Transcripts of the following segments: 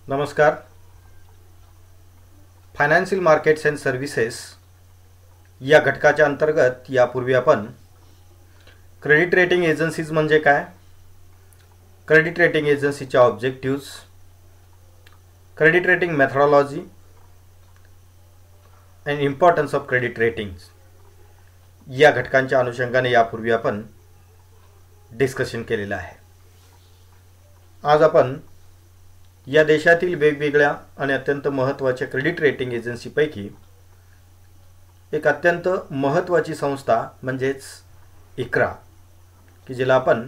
नमस्कार. Financial markets and services या घटकाच्या अंतर्गत यापूर्वी आपण क्रेडिट रेटिंग एजन्सीज म्हणजे काय, क्रेडिट रेटिंग एजन्सीच्या objectives, credit rating methodology and importance of credit ratings या घटकांच्या अनुषंगाने यापूर्वी आपण डिस्कशन केलेलं आहे. आज आपण या देशातील वेगवेगळ्या आणि अत्यंत महत्त्वाच्या क्रेडिट रेटिंग एजन्सीपैकी एक अत्यंत महत्त्वाची संस्था म्हणजेच इक्रा, की जिला आपण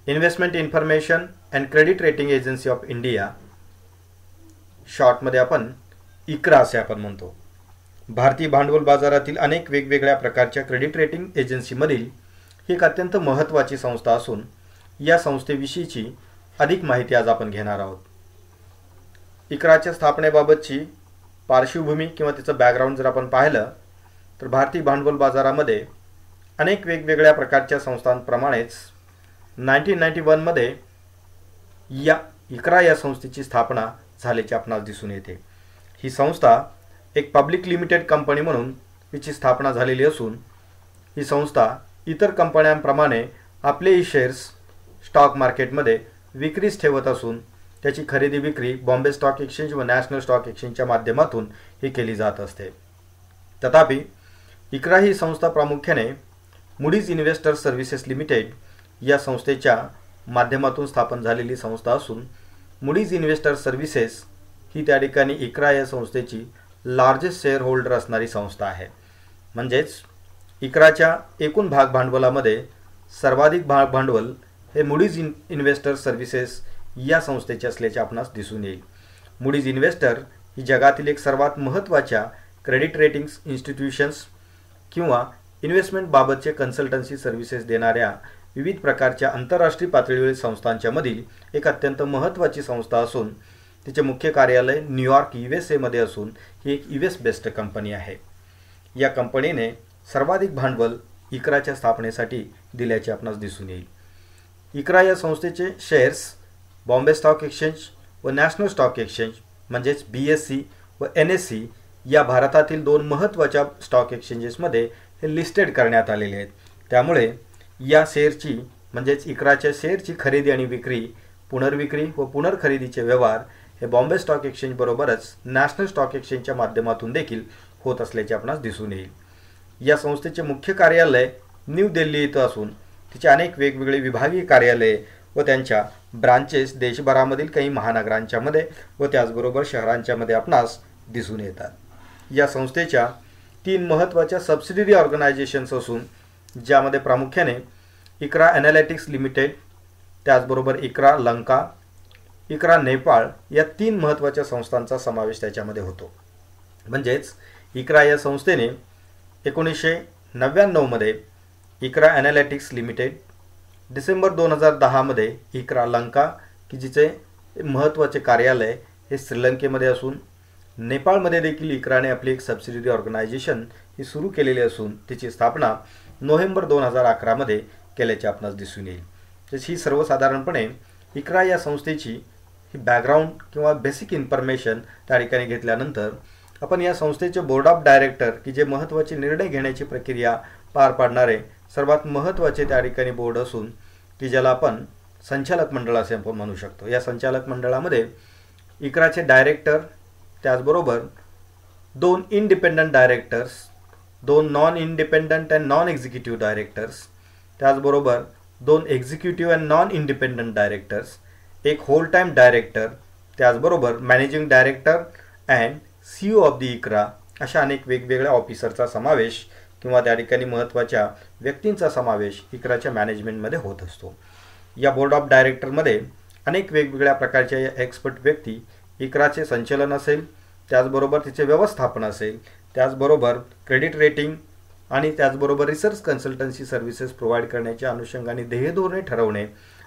investment information and credit rating agency of India, शॉर्टमध्ये आपण इक्रा असे आपण म्हणतो, भारतीय भांडवल बाजारातील अनेक वेगवेगळ्या प्रकारच्या क्रेडिट रेटिंग एजन्सीमधील ही एक अत्यंत महत्त्वाची संस्था असून या संस्थेविषयीची अधिक माहिती आज आपण घेणार आहोत. इक्राच्या स्थापनेबाबतची पार्श्वभूमी किंवा तिचं बॅकग्राऊंड जर आपण पाहिलं तर भारतीय भांडवल बाजारामध्ये अनेक वेगवेगळ्या प्रकारच्या संस्थांप्रमाणेच 1991मध्ये या इक्रा या संस्थेची स्थापना झाल्याचे आपणास दिसून येते. ही संस्था एक पब्लिक लिमिटेड कंपनी म्हणून हिची स्थापना झालेली असून ही संस्था इतर कंपन्यांप्रमाणे आपलेही शेअर्स स्टॉक मार्केटमध्ये विक्रीस ठेवत असून त्याची खरेदी विक्री बॉम्बे स्टॉक एक्सचेंज व नॅशनल स्टॉक एक्सचेंजच्या माध्यमातून ही केली जात असते. तथापि इक्रा ही संस्था प्रामुख्याने मुडीज इन्व्हेस्टर सर्व्हिसेस लिमिटेड या संस्थेच्या माध्यमातून स्थापन झालेली संस्था असून मुडीज इन्व्हेस्टर सर्व्हिसेस ही त्या ठिकाणी इक्रा या संस्थेची लार्जेस्ट शेअर होल्डर असणारी संस्था आहे. म्हणजेच इक्राच्या एकूण भाग भांडवलामध्ये सर्वाधिक भाग भांडवल हे मुडीज इन्व्हेस्टर सर्व्हिसेस या संस्थेचे असल्याचे आपणास दिसून येईल. मुडीज इन्व्हेस्टर ही जगातील एक सर्वात महत्त्वाच्या क्रेडिट रेटिंग्स इन्स्टिट्यूशन्स किंवा इन्व्हेस्टमेंट बाबतचे कन्सल्टन्सी सर्व्हिसेस देणाऱ्या विविध प्रकारच्या आंतरराष्ट्रीय पातळीवरील संस्थांच्या मधील एक अत्यंत महत्त्वाची संस्था असून तिचे मुख्य कार्यालय न्यूयॉर्क USA मध्ये असून ही एक US बेस्ड कंपनी आहे. या कंपनीने सर्वाधिक भांडवल इक्राच्या स्थापनेसाठी दिल्याचे आपणास दिसून येईल. इक्रा या संस्थेचे शेअर्स बॉम्बे स्टॉक एक्सचेंज व नॅशनल स्टॉक एक्सचेंज म्हणजेच BSE व NSE या भारतातील दोन महत्त्वाच्या स्टॉक एक्सचेंजेसमध्ये हे लिस्टेड करण्यात आलेले आहेत. त्यामुळे या शेअरची म्हणजेच इक्राच्या शेअरची खरेदी आणि विक्री, पुनर्विक्री व पुनर्खरेदीचे व्यवहार हे बॉम्बे स्टॉक एक्सचेंज बरोबरच नॅशनल स्टॉक एक्सचेंजच्या माध्यमातून देखील होत असल्याचे आपणास दिसून येईल. या संस्थेचे मुख्य कार्यालय न्यू दिल्ली येथे असून तिचे अनेक वेगवेगळे विभागीय कार्यालये व त्यांच्या ब्रांचेस देशभरामधील काही महानगरांच्या मध्ये व त्याचबरोबर शहरांच्या मध्ये आपणास दिसून येतात. या संस्थेच्या 3 महत्त्वाच्या सबसिडियरी ऑर्गनायझेशन्स असून ज्यामध्ये प्रामुख्याने इक्रा एनालिटिक्स लिमिटेड, त्याचबरोबर इक्रा लंका, इक्रा नेपाळ या 3 महत्त्वाच्या संस्थांचा समावेश त्याच्यामध्ये होतो. म्हणजेच इक्रा या संस्थेने 1999 मध्ये इक्रा एनालिटिक्स लिमिटेड, डिसेंबर 2010 मध्ये इक्रा लंका की जिचे महत्त्वाचे कार्यालय हे श्रीलंकेमध्ये असून नेपाळमध्ये देखील इक्राने आपली एक सबसिडियरी ऑर्गनायझेशन ही सुरू केलेली असून तिची स्थापना नोव्हेंबर 2011 मध्ये केल्याचे आपणास दिसून येईल. तशी ही सर्वसाधारणपणे इक्रा या संस्थेची ही बॅकग्राऊंड किंवा बेसिक इन्फॉर्मेशन त्या ठिकाणी घेतल्यानंतर आपण या संस्थेचे बोर्ड ऑफ डायरेक्टर की जे महत्त्वाचे निर्णय घेण्याची प्रक्रिया पार पाडणारे सर्वात महत्त्वाचे त्या ठिकाणी बोर्ड असून की ज्याला आपण संचालक मंडळ असे आपण म्हणू शकतो. या संचालक मंडळामध्ये इक्राचे डायरेक्टर, त्याचबरोबर 2 independent directors, 2 non independent and non executive directors, त्याचबरोबर 2 executive and non independent directors, एक होल टाईम डायरेक्टर, त्याचबरोबर managing director and CEO of the Iqra अशा अनेक वेगवेगळ्या ऑफिसरचा समावेश किंवा त्या ठिकाणी महत्त्वाच्या व्यक्तींचा समावेश इक्राच्या मॅनेजमेंटमध्ये होत असतो. या बोर्ड ऑफ डायरेक्टरमध्ये अनेक वेगवेगळ्या प्रकारच्या या एक्सपर्ट व्यक्ती इक्राचे संचालन असेल, त्याचबरोबर तिचे व्यवस्थापन असेल, त्याचबरोबर क्रेडिट रेटिंग आणि त्याचबरोबर रिसर्च कन्सल्टन्सी सर्व्हिसेस प्रोव्हाइड करण्याच्या अनुषंगाने ध्येय धोरणे ठरवणे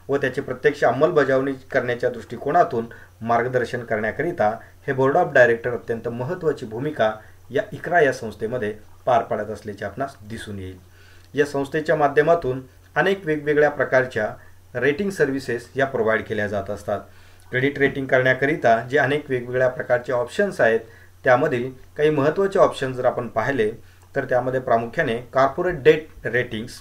व त्याची प्रत्यक्ष अंमलबजावणी करण्याच्या दृष्टिकोनातून मार्गदर्शन करण्याकरिता हे बोर्ड ऑफ डायरेक्टर अत्यंत महत्त्वाची भूमिका या इक्रा या संस्थेमध्ये पार पाडत असल्याचे आपणास दिसून येईल. या संस्थेच्या माध्यमातून अनेक वेगवेगळ्या प्रकारच्या रेटिंग सर्व्हिसेस या प्रोव्हाइड केल्या जात असतात. क्रेडिट रेटिंग करण्याकरिता जे अनेक वेगवेगळ्या प्रकारचे ऑप्शन्स आहेत त्यामधील काही महत्त्वाचे ऑप्शन जर आपण पाहिले तर त्यामध्ये प्रामुख्याने कॉर्पोरेट डेट रेटिंग्स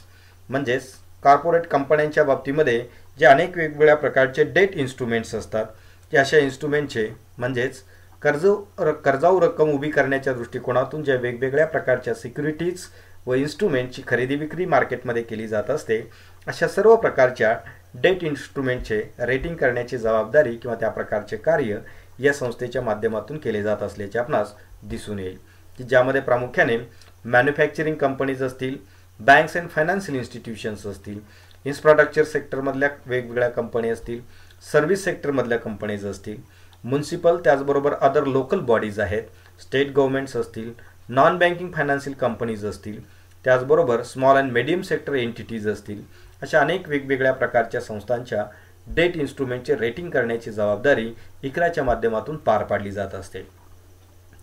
म्हणजेच कॉर्पोरेट कंपन्यांच्या बाबतीमध्ये जे अनेक वेगवेगळ्या प्रकारचे डेट इन्स्ट्रुमेंट्स असतात की अशा इन्स्ट्रुमेंटचे म्हणजेच कर्जाऊ रक्कम उभी करण्याच्या दृष्टिकोनातून ज्या वेगवेगळ्या प्रकारच्या सिक्युरिटीज व इन्स्ट्रुमेंटची खरेदी विक्री मार्केटमध्ये केली जात असते अशा सर्व प्रकारच्या डेट इन्स्ट्रुमेंटचे रेटिंग करण्याची जबाबदारी किंवा त्या प्रकारचे कार्य या संस्थेच्या माध्यमातून केले जात असल्याचे आपणास दिसून येईल की ज्यामध्ये प्रामुख्याने मॅन्युफॅक्चरिंग कंपनीज असतील, बँक्स अँड फायनान्शियल इन्स्टिट्यूशन्स असतील, इन्फ्रास्ट्रक्चर सेक्टरमधल्या वेगवेगळ्या कंपनी असतील, सर्व्हिस सेक्टरमधल्या कंपनीज असतील, म्युनिसिपल त्याचबरोबर अदर लोकल बॉडीज आहेत, स्टेट गव्हर्नमेंट्स असतील, नॉन बँकिंग फायनान्शियल कंपनीज असतील, त्याचबरोबर small and medium sector entities असतील, अशा अनेक वेगवेगळ्या प्रकारच्या संस्थांच्या डेट इन्स्ट्रुमेंटचे रेटिंग करण्याची जबाबदारी इक्राच्या माध्यमातून पार पाडली जात असते.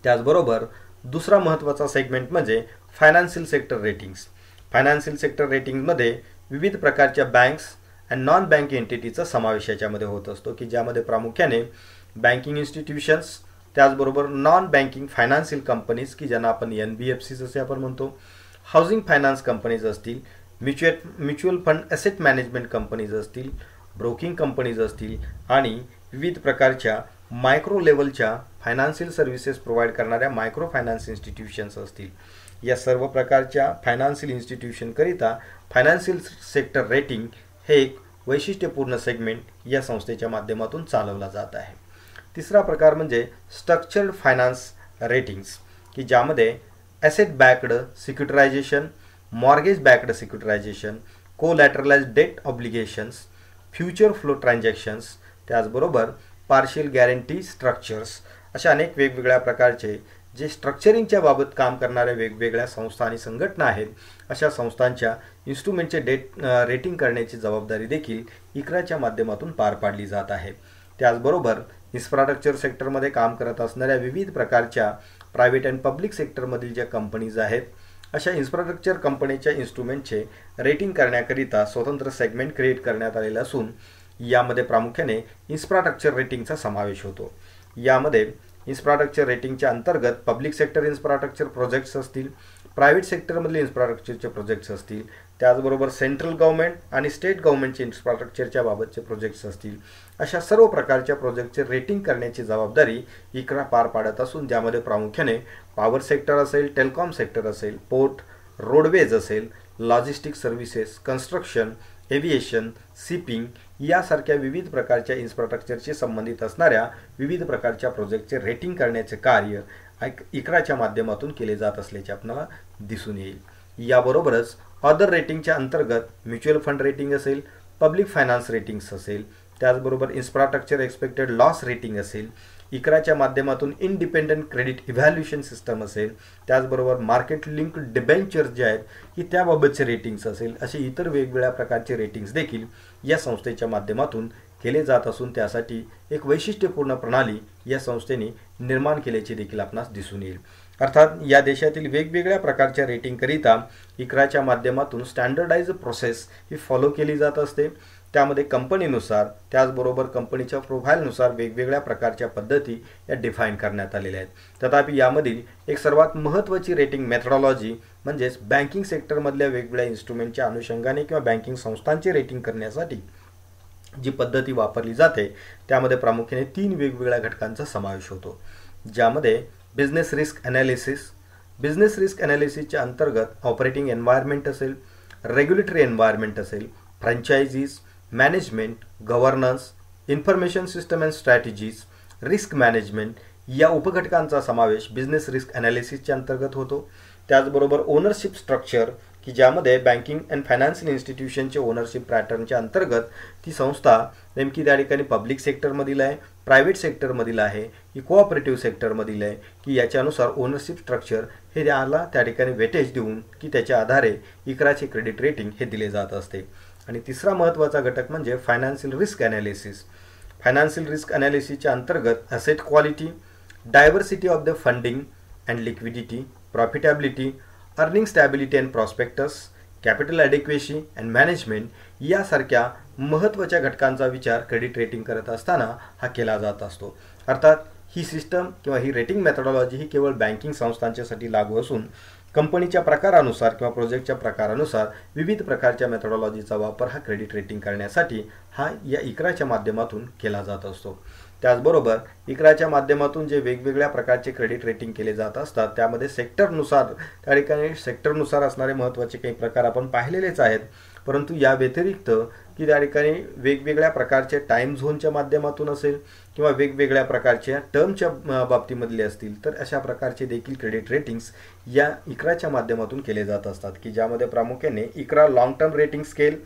त्याचबरोबर दुसरा महत्त्वाचा सेगमेंट म्हणजे financial sector ratings. Financial sector रेटिंगमध्ये विविध प्रकारच्या बँक्स अँड नॉन बँक एंटिटीचा समावेश याच्यामध्ये होत असतो की ज्यामध्ये प्रामुख्याने बँकिंग इन्स्टिट्यूशन्स त्याचबरोबर नॉन बँकिंग फायनान्शियल कंपनीज की ज्यांना आपण NBFCs असे आपण म्हणतो, हाऊसिंग फायनान्स कंपनीज असतील, mutual fund asset management companies असतील, ब्रोकिंग कंपनीज असतील आणि विविध प्रकारच्या मायक्रो लेवलच्या फायनान्शियल सर्व्हिसेस प्रोव्हाइड करणाऱ्या मायक्रो फायनान्स इन्स्टिट्यूशन्स असतील. या सर्व प्रकारच्या फायनान्शियल इन्स्टिट्यूशनकरिता फायनान्शियल सेक्टर रेटिंग हे एक वैशिष्ट्यपूर्ण सेगमेंट या संस्थेच्या माध्यमातून चालवला जात आहे. तिसरा प्रकार म्हणजे स्ट्रक्चर्ड फायनान्स रेटिंग्स की ज्यामध्ये asset backed securitization, mortgage backed securitization, collateralized debt obligations, future flow transactions, त्याचबरोबर पार्शियल गॅरंटी स्ट्रक्चर्स अशा अनेक वेगवेगळ्या प्रकारचे जे स्ट्रक्चरिंगच्या बाबत काम करणाऱ्या वेगवेगळ्या संस्था आणि संघटना आहेत अशा संस्थांच्या इन्स्ट्रुमेंटचे रेटिंग करण्याची जबाबदारी देखील इक्राच्या माध्यमातून पार पाडली जात आहे. त्याचबरोबर इन्फ्रास्ट्रक्चर सेक्टरमध्ये काम करत असणाऱ्या विविध प्रकारच्या प्रायव्हेट अँड पब्लिक सेक्टरमधील ज्या कंपनीज आहेत अशा इन्फ्रास्ट्रक्चर कंपनीच्या इन्स्ट्रुमेंटचे रेटिंग करण्याकरिता स्वतंत्र सेगमेंट क्रिएट करण्यात आलेलं असून यामध्ये प्रामुख्याने इन्फ्रास्ट्रक्चर रेटिंगचा समावेश होतो. यामध्ये इन्फ्रास्ट्रक्चर रेटिंगच्या अंतर्गत पब्लिक सेक्टर इन्फ्रास्ट्रक्चर प्रोजेक्ट्स असतील, प्रायव्हेट सेक्टरमधले इन्फ्रास्ट्रक्चरचे प्रोजेक्ट्स असतील, त्याचबरोबर सेंट्रल गव्हर्नमेंट आणि स्टेट गव्हर्नमेंटचे इन्फ्रास्ट्रक्चरच्या बाबतचे प्रोजेक्ट्स असतील अशा सर्व प्रकारच्या प्रोजेक्टचे रेटिंग करण्याची जबाबदारी इक्रा पार पाडत असून ज्यामध्ये प्रामुख्याने पॉवर सेक्टर असेल, टेलिकॉम सेक्टर असेल, पोर्ट, रोडवेज असेल, logistic services, construction, aviation, shipping यासारख्या विविध प्रकारच्या इन्फ्रास्ट्रक्चरशी संबंधित असणाऱ्या विविध प्रकारच्या प्रोजेक्टचे रेटिंग करण्याचे कार्य इक्राच्या माध्यमातून केले जात असल्याचे आपल्याला दिसून येईल. याबरोबरच अदर रेटिंगच्या अंतर्गत म्युच्युअल फंड रेटिंग असेल, पब्लिक फायनान्स रेटिंग्स असेल, त्याचबरोबर इन्फ्रास्ट्रक्चर एक्सपेक्टेड लॉस रेटिंग असेल, इक्राच्या माध्यमातून इंडिपेंडंट क्रेडिट इव्हॅल्युएशन सिस्टम असेल, त्याचबरोबर मार्केट लिंक डिबेंचर्स जे आहेत की त्याबाबतचे रेटिंग्स असेल, असे इतर वेगवेगळ्या प्रकारचे रेटिंग्स देखील या संस्थेच्या माध्यमातून केले जात असून त्यासाठी एक वैशिष्ट्यपूर्ण प्रणाली या संस्थेने निर्माण केल्याचे देखील आपणास दिसून येईल. अर्थात या देशातील वेगवेगळ्या प्रकारच्या रेटिंगकरिता इक्राच्या माध्यमातून स्टँडर्डाइज प्रोसेस ही फॉलो केली जात असते. त्यामध्ये कंपनीनुसार त्याचबरोबर कंपनीच्या प्रोफाईलनुसार वेगवेगळ्या प्रकारच्या पद्धती या डिफाईन करण्यात आलेल्या आहेत. तथापि यामधील एक सर्वात महत्त्वाची रेटिंग मेथडॉलॉजी म्हणजेच बँकिंग सेक्टरमधल्या वेगवेगळ्या इन्स्ट्रुमेंटच्या अनुषंगाने किंवा बँकिंग संस्थांचे रेटिंग करण्यासाठी जी पद्धती वापरली जाते त्यामध्ये प्रामुख्याने 3 वेगवेगळ्या घटकांचा समावेश होतो. ज्यामध्ये business risk analysis, business risk ॲनालिसिसच्या अंतर्गत ऑपरेटिंग एन्व्हायरमेंट असेल, रेग्युलेटरी एन्व्हायरमेंट असेल, franchises, management, governance, information system and strategies, risk management या उपघटकांचा समावेश बिझनेस रिस्क ॲनालिसिसच्या अंतर्गत होतो. त्याचबरोबर ओनरशिप स्ट्रक्चर की ज्यामध्ये बँकिंग अँड फायनान्शियल इन्स्टिट्यूशनचे ओनरशिप पॅटर्नच्या अंतर्गत ती संस्था नेमकी त्या ठिकाणी पब्लिक सेक्टरमधील आहे, प्रायव्हेट सेक्टरमधील आहे की कोऑपरेटिव्ह सेक्टरमधील आहे की याच्यानुसार ओनरशिप स्ट्रक्चर हे त्याला त्या ठिकाणी वेटेज देऊन की त्याच्या आधारे इक्राचे क्रेडिट रेटिंग हे दिले जात असते. आणि तिसरा महत्त्वाचा घटक म्हणजे financial risk analysis. Financial risk ॲनालिसिसच्या अंतर्गत asset quality, diversity of the funding and liquidity, profitability, earning stability and prospects, capital adequacy and management यासारख्या महत्त्वाच्या घटकांचा विचार क्रेडिट रेटिंग करत असताना हा केला जात असतो। अर्थात ही सिस्टम किंवा ही रेटिंग मेथडॉलॉजी ही केवळ बँकिंग संस्थांच्यासाठी लागू असून कंपनीच्या प्रकारानुसार किंवा प्रोजेक्टच्या प्रकारानुसार विविध प्रकारच्या मेथडॉलॉजीचा वापर हा क्रेडिट रेटिंग करण्यासाठी हा या इक्राच्या माध्यमातून केला जात असतो। त्याचबरोबर इक्राच्या माध्यमातून जे वेगवेगळ्या प्रकारचे क्रेडिट रेटिंग केले जात असतात त्यामध्ये सेक्टरनुसार त्या ठिकाणी सेक्टरनुसार असणारे महत्त्वाचे काही प्रकार आपण पाहिलेलेच आहेत, परंतु या व्यतिरिक्त की त्या ठिकाणी वेगवेगळ्या प्रकारचे टाइम झोनच्या माध्यमातून असेल किंवा वेगवेगळ्या प्रकारच्या टर्मच्या बाबतीमधले असतील तर अशा प्रकारचे देखील क्रेडिट रेटिंग्स या इक्राच्या माध्यमातून केले जात असतात की ज्यामध्ये प्रामुख्याने ICRA long term rating scale,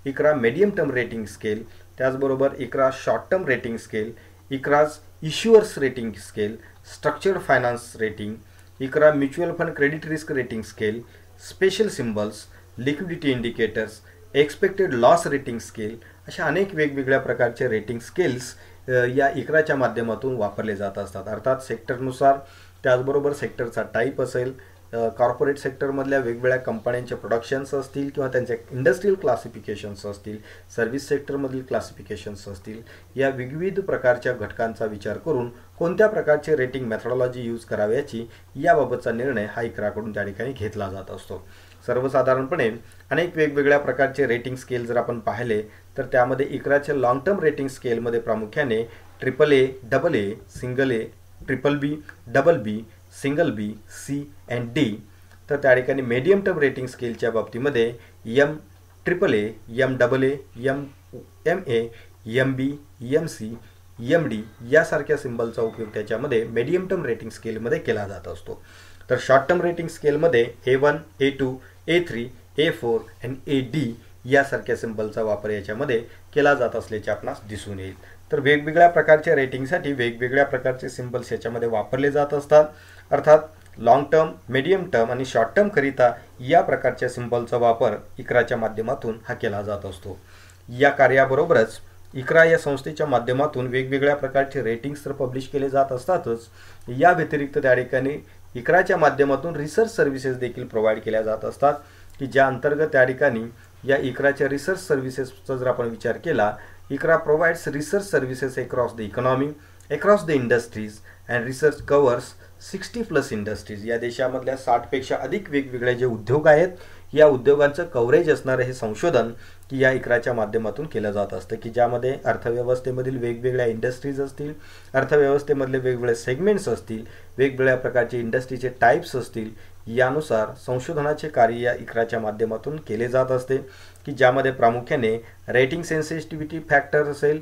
ICRA medium term rating scale, त्याचबरोबर ICRA short term rating scale, ICRA's issuers rating scale, structured finance rating, ICRA mutual fund credit risk rating scale, special symbols, liquidity indicators, expected loss rating scale अशा अनेक वेगवेगळ्या प्रकारचे rating scales या इक्राच्या माध्यमातून वापरले जात असतात। अर्थात सेक्टरनुसार त्याचबरोबर सेक्टरचा टाईप असेल, कॉर्पोरेट सेक्टरमधल्या वेगवेगळ्या कंपन्यांचे प्रोडक्शन्स असतील किंवा त्यांचे इंडस्ट्रियल क्लासिफिकेशन्स असतील, सर्व्हिस सेक्टरमधील क्लासिफिकेशन्स असतील, या विविध प्रकारच्या घटकांचा विचार करून कोणत्या प्रकारचे रेटिंग मेथडॉलॉजी यूज कराव्याची याबाबतचा निर्णय हा इक्राकडून त्या ठिकाणी घेतला जात असतो। सर्वसाधारणपणे अनेक वेगवेगळ्या प्रकारचे रेटिंग स्केल जर आपण पाहिले तर त्यामध्ये इक्राचे लॉंग टर्म रेटिंग स्केलमध्ये प्रामुख्याने AAA, AA, single A, triple B, double B, single B, C and D, तर त्या ठिकाणी मीडियम टर्म रेटिंग स्केलच्या बाबतीमध्ये MAAA, MAA, MA, MB, MC, MD यासारख्या सिंबलचा उपयोग त्याच्यामध्ये मीडियम टर्म रेटिंग स्केलमध्ये केला जात असतो। तर शॉर्ट टर्म रेटिंग स्केलमध्ये A1, A2, A3, A4 आणि AD यासारख्या सिंबलचा वापर याच्यामध्ये केला जात असल्याचे आपणास दिसून येईल। तर वेगवेगळ्या प्रकारच्या रेटिंगसाठी वेगवेगळ्या प्रकारचे सिंबल्स याच्यामध्ये वापरले जात असतात। अर्थात लॉंग टर्म, मीडियम टर्म आणि शॉर्ट टर्म करिता या प्रकारच्या सिंबलचा वापर इक्राच्या माध्यमातून हा केला जात असतो। या कार्याबरोबरच इक्रा या संस्थेच्या माध्यमातून वेगवेगळ्या प्रकारचे रेटिंग्स तर पब्लिश केले जात असतातच, या व्यतिरिक्त त्या ठिकाणी इक्राच्या माध्यमातून रिसर्च सर्व्हिसेस देखील प्रोव्हाइड केल्या जात असतात की ज्या अंतर्गत त्या ठिकाणी या इक्राच्या रिसर्च सर्व्हिसेसचा जर आपण विचार केला, Iqra provides research services across the economy, across the industries and research covers 60+ industries. या देशामधल्या 60 पेक्षा अधिक वेगवेगळे जे उद्योग आहेत या उद्योगांचं कव्हरेज असणारे हे संशोधन की या इक्राच्या माध्यमातून केलं जात असतं की ज्यामध्ये अर्थव्यवस्थेमधील वेगवेगळ्या इंडस्ट्रीज असतील, अर्थव्यवस्थेमधले वेगवेगळे सेगमेंट्स असतील, वेगवेगळ्या प्रकारचे इंडस्ट्रीचे टाइप्स असतील, यानुसार संशोधनाचे कार्य या इक्राच्या माध्यमातून केले जात असते की ज्यामध्ये प्रामुख्याने रेटिंग सेन्सिटिव्हिटी फॅक्टर असेल,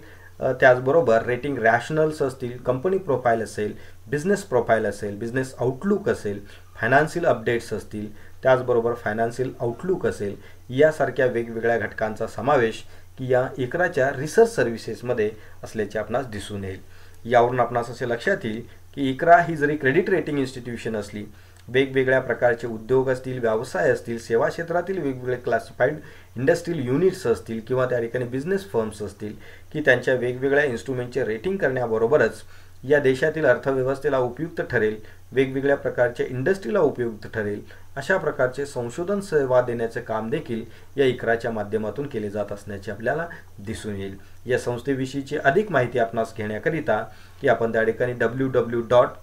त्याचबरोबर रेटिंग रॅशनल्स असतील, कंपनी प्रोफाईल असेल, बिझनेस प्रोफाईल असेल, बिझनेस आउटलुक असेल, फायनान्शियल अपडेट्स असतील, त्याचबरोबर फायनान्शियल आउटलुक असेल, यासारख्या वेगवेगळ्या घटकांचा समावेश की या इक्राच्या रिसर्च सर्व्हिसेसमध्ये असल्याचे आपणास दिसून येईल। यावरून आपणास असे लक्षात येईल की इक्रा ही जरी क्रेडिट रेटिंग इन्स्टिट्यूशन असली, वेगवेगळ्या प्रकारचे उद्योग असतील, व्यवसाय असतील, सेवा क्षेत्रातील वेगवेगळे क्लासिफाईड इंडस्ट्रियल युनिट्स असतील किंवा त्या ठिकाणी बिझनेस फर्म्स असतील की त्यांच्या वेगवेगळ्या इन्स्ट्रुमेंटचे रेटिंग करण्याबरोबरच या देशातील अर्थव्यवस्थेला उपयुक्त ठरेल, वेगवेगळ्या प्रकारच्या इंडस्ट्रीला उपयुक्त ठरेल अशा प्रकारचे संशोधन सेवा देण्याचे काम देखील या इक्राच्या माध्यमातून केले जात असल्याचे आपल्याला दिसून येईल। या संस्थेविषयीची अधिक माहिती आपणास घेण्याकरिता की आपण त्या ठिकाणी www.icra.in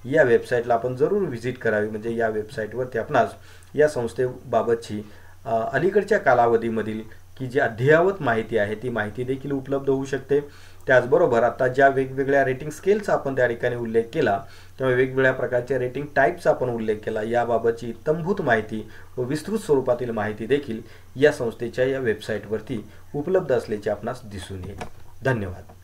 या वेबसाईटला आपण जरूर व्हिजिट करावी, म्हणजे या वेबसाईटवरती आपणास या संस्थेबाबतची अलीकडच्या कालावधीमधील की जी अद्ययावत माहिती आहे ती माहिती देखील उपलब्ध होऊ शकते। त्याचबरोबर आता ज्या वेगवेगळ्या रेटिंग स्केलचा आपण त्या ठिकाणी उल्लेख केला किंवा वेगवेगळ्या प्रकारच्या रेटिंग टाईपचा आपण उल्लेख केला, याबाबतची इत्थंभूत माहिती व विस्तृत स्वरूपातील माहिती देखील या संस्थेच्या या वेबसाईटवरती उपलब्ध असल्याचे आपणास दिसून येईल। धन्यवाद।